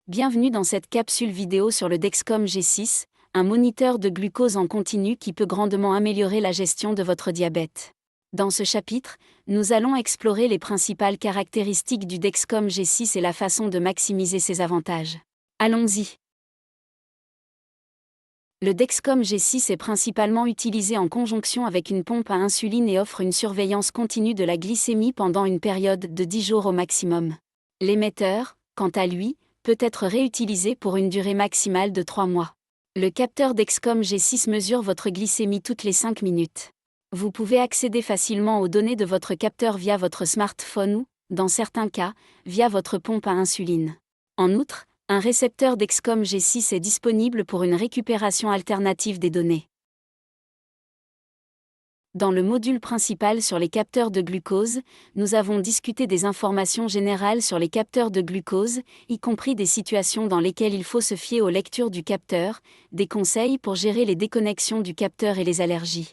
Bienvenue dans cette capsule vidéo sur le Dexcom G6, un moniteur de glucose en continu qui peut grandement améliorer la gestion de votre diabète. Dans ce chapitre, nous allons explorer les principales caractéristiques du Dexcom G6 et la façon de maximiser ses avantages. Allons-y. Le Dexcom G6 est principalement utilisé en conjonction avec une pompe à insuline et offre une surveillance continue de la glycémie pendant une période de 10 jours au maximum. L'émetteur, quant à lui, peut être réutilisé pour une durée maximale de 3 mois. Le capteur Dexcom G6 mesure votre glycémie toutes les 5 minutes. Vous pouvez accéder facilement aux données de votre capteur via votre smartphone ou, dans certains cas, via votre pompe à insuline. En outre, un récepteur Dexcom G6 est disponible pour une récupération alternative des données. Dans le module principal sur les capteurs de glucose, nous avons discuté des informations générales sur les capteurs de glucose, y compris des situations dans lesquelles il faut se fier aux lectures du capteur, des conseils pour gérer les déconnexions du capteur et les allergies.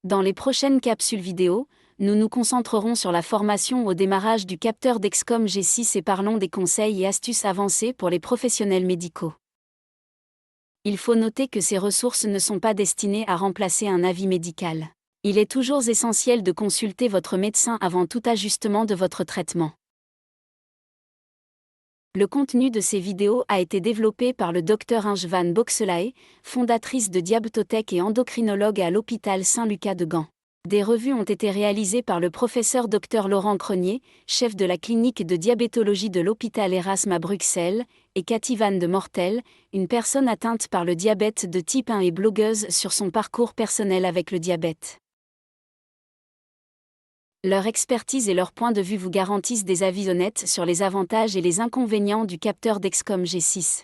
Dans les prochaines capsules vidéo, nous nous concentrerons sur la formation au démarrage du capteur Dexcom G6 et parlons des conseils et astuces avancés pour les professionnels médicaux. Il faut noter que ces ressources ne sont pas destinées à remplacer un avis médical. Il est toujours essentiel de consulter votre médecin avant tout ajustement de votre traitement. Le contenu de ces vidéos a été développé par le Dr Inge van Boxelae, fondatrice de Diabetotech et endocrinologue à l'hôpital Saint-Lucas de Gand. Des revues ont été réalisées par le professeur Dr Laurent Cronier, chef de la clinique de diabétologie de l'hôpital Erasme à Bruxelles, et Cathy Van de Mortel, une personne atteinte par le diabète de type 1 et blogueuse sur son parcours personnel avec le diabète. Leur expertise et leur point de vue vous garantissent des avis honnêtes sur les avantages et les inconvénients du capteur Dexcom G6.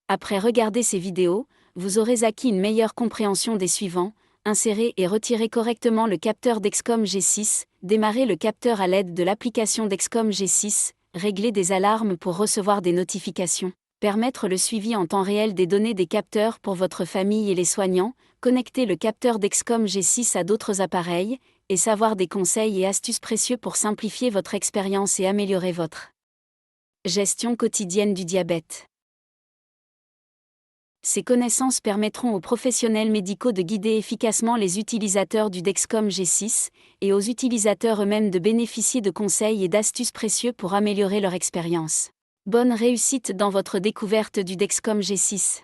Après regarder ces vidéos, vous aurez acquis une meilleure compréhension des suivants: insérer et retirer correctement le capteur Dexcom G6, démarrer le capteur à l'aide de l'application Dexcom G6, régler des alarmes pour recevoir des notifications, permettre le suivi en temps réel des données des capteurs pour votre famille et les soignants, connecter le capteur Dexcom G6 à d'autres appareils, et savoir des conseils et astuces précieux pour simplifier votre expérience et améliorer votre gestion quotidienne du diabète. Ces connaissances permettront aux professionnels médicaux de guider efficacement les utilisateurs du Dexcom G6, et aux utilisateurs eux-mêmes de bénéficier de conseils et d'astuces précieux pour améliorer leur expérience. Bonne réussite dans votre découverte du Dexcom G6.